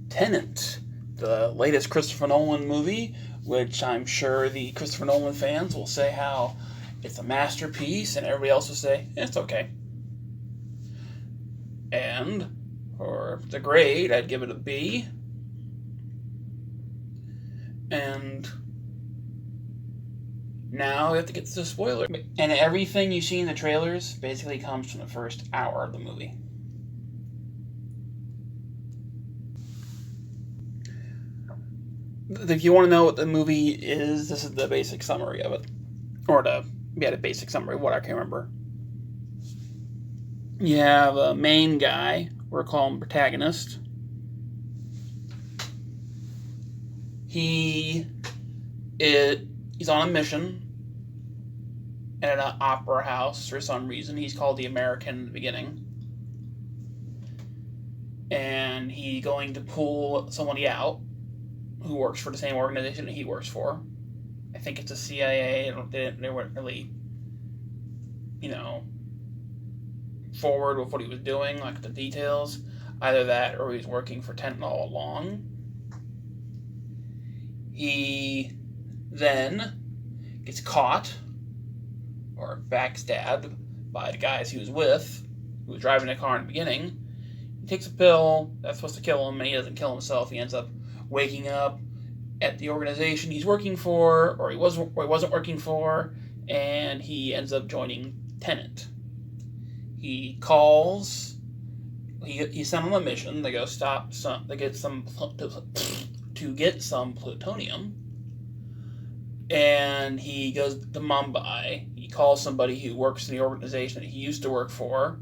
Tenet, the latest Christopher Nolan movie, which I'm sure the Christopher Nolan fans will say how it's a masterpiece, and everybody else will say it's okay. And for the grade, I'd give it a B. And now we have to get to the spoiler. And everything you see in the trailers basically comes from the first hour of the movie. If you want to know what the movie is, this is the basic summary of it. Or the basic summary of what I can remember. You have a main guy, we're calling him protagonist. He's on a mission at an opera house for some reason. He's called the American in the beginning. And he's going to pull somebody out who works for the same organization that he works for. I think it's the CIA. They weren't really, forward with what he was doing, like the details. Either that or he's working for Tenet all along. He then gets caught or backstabbed by the guys he was with, who was driving the car in the beginning. He takes a pill that's supposed to kill him, and he doesn't kill himself. He ends up waking up at the organization he's working for, or he wasn't working for, and he ends up joining Tenet. He calls. He's sent on a mission to go get some plutonium, and he goes to Mumbai. He calls somebody who works in the organization that he used to work for,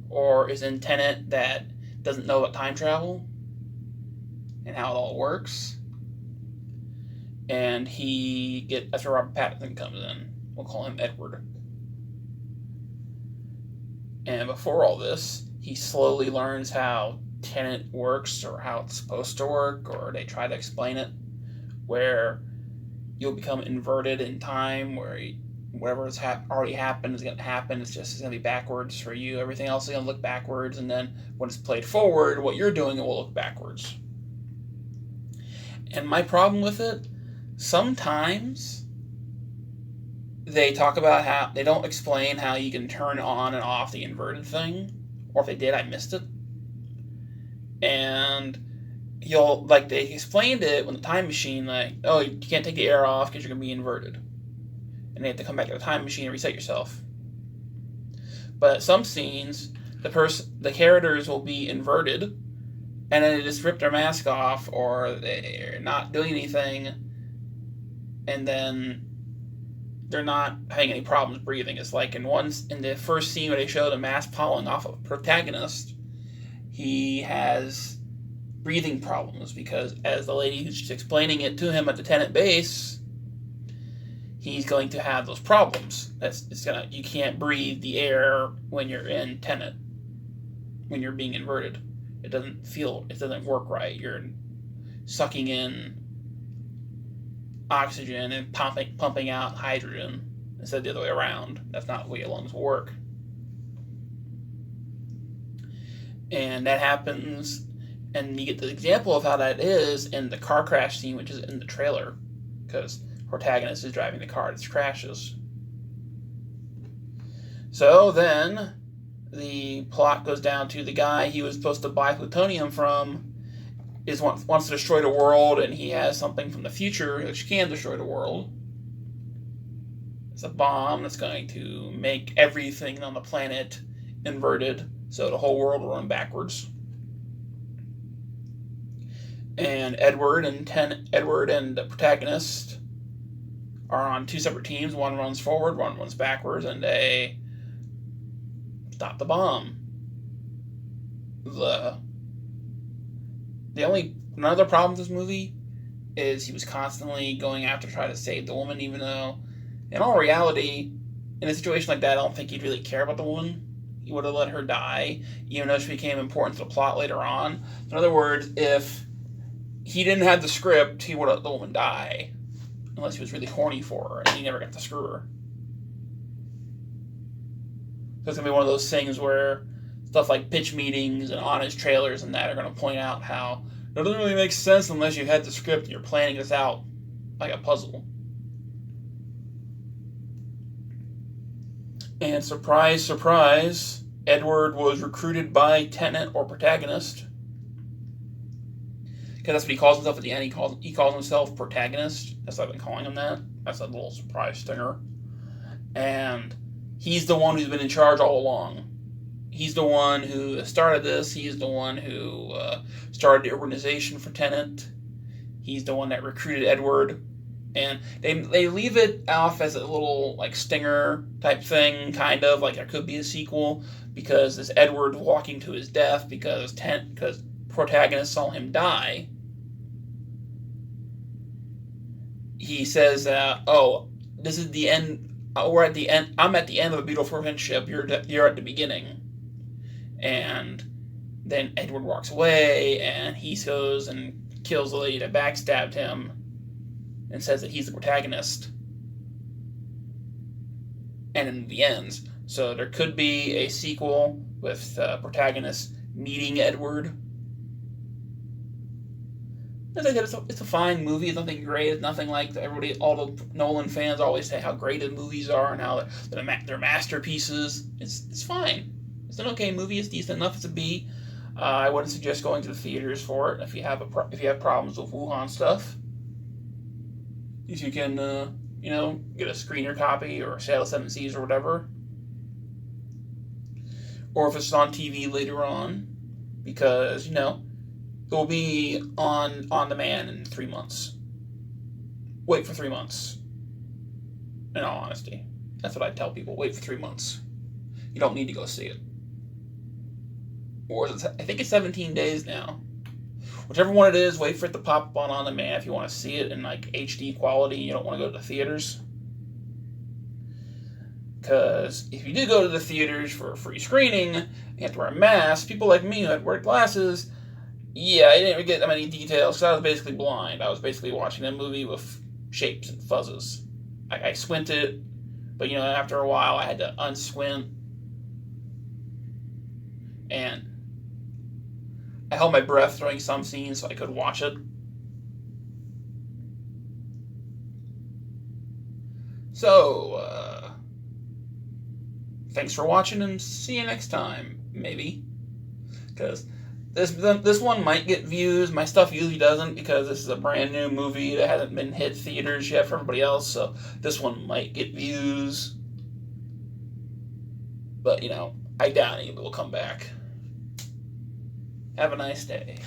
or is in Tenet, that doesn't know about time travel and how it all works. And that's where Robert Pattinson comes in. We'll call him Edward. And before all this, he slowly learns how Tenet works, or how it's supposed to work, or they try to explain it, where you'll become inverted in time, where whatever has already happened is going to happen. It's going to be backwards for you. Everything else is going to look backwards, and then when it's played forward, what you're doing will look backwards. And my problem with it, sometimes they talk about how they don't explain how you can turn on and off the inverted thing, or if they did, I missed it. And they explained it when the time machine, oh, you can't take the air off because you're going to be inverted. And they have to come back to the time machine and reset yourself. But some scenes, the characters will be inverted, and then they just rip their mask off, or they're not doing anything, and then they're not having any problems breathing. It's like in the first scene where they show the mask falling off of a protagonist, he has breathing problems because, as the lady who's explaining it to him at the Tenet base, he's going to have those problems. You can't breathe the air when you're in Tenet, when you're being inverted. It doesn't work right. You're sucking in oxygen and pumping out hydrogen instead of the other way around. That's not the way your lungs will work. And that happens, and you get the example of how that is in the car crash scene, which is in the trailer, because the protagonist is driving the car that crashes. So then the plot goes down to the guy he was supposed to buy plutonium from wants to destroy the world, and he has something from the future which can destroy the world. It's a bomb that's going to make everything on the planet inverted, so the whole world will run backwards. And Edward and the protagonist are on two separate teams. One runs forward, one runs backwards, and they stop the bomb. Another problem with this movie is he was constantly going after trying to save the woman, even though, in all reality, in a situation like that, I don't think he'd really care about the woman. He would have let her die, even though she became important to the plot later on. In other words, if he didn't have the script, he would have let the woman die, unless he was really horny for her, and he never got to screw her. So it's going to be one of those things where stuff like pitch meetings and honest trailers and that are going to point out how it doesn't really make sense unless you had the script and you're planning this out like a puzzle. And surprise, surprise, Edward was recruited by Tenet, or protagonist. Because that's what he calls himself at the end. He calls himself protagonist. That's what I've been calling him that. That's a little surprise stinger. And he's the one who's been in charge all along. He's the one who started this. He's the one who started the organization for Tenet. He's the one that recruited Edward. And they leave it off as a little like stinger type thing, kind of like there could be a sequel, because this Edward walking to his death because protagonist saw him die. He says, "Oh, this is the end. We're at the end. I'm at the end of a beautiful friendship. You're at the beginning." And then Edward walks away, and he goes and kills the lady that backstabbed him, and says that he's the protagonist. And then the ends. So there could be a sequel with protagonist meeting Edward. As I said, it's a fine movie. It's nothing great. It's nothing like all the Nolan fans always say how great his movies are and how they're masterpieces. It's fine. It's an okay movie. It's decent enough. It's a B. I wouldn't suggest going to the theaters for it if you have problems with Wuhan stuff. If you can, get a screener copy or sale of 7 Seas or whatever. Or if it's on TV later on, because, it will be on demand in 3 months. Wait for 3 months. In all honesty. That's what I tell people. Wait for 3 months. You don't need to go see it. Or I think it's 17 days now. Whichever one it is, wait for it to pop up on demand if you want to see it in like HD quality and you don't want to go to the theaters. Because if you do go to the theaters for a free screening, you have to wear a mask. People like me who had to wear glasses, I didn't get that many details because I was basically blind. I was basically watching a movie with shapes and fuzzes. I squinted, but after a while I had to unsquint. And I held my breath during some scenes so I could watch it. So, thanks for watching and see you next time, maybe. Because this one might get views. My stuff usually doesn't because this is a brand new movie that hasn't been hit theaters yet for everybody else. So this one might get views. But, I doubt it will come back. Have a nice day.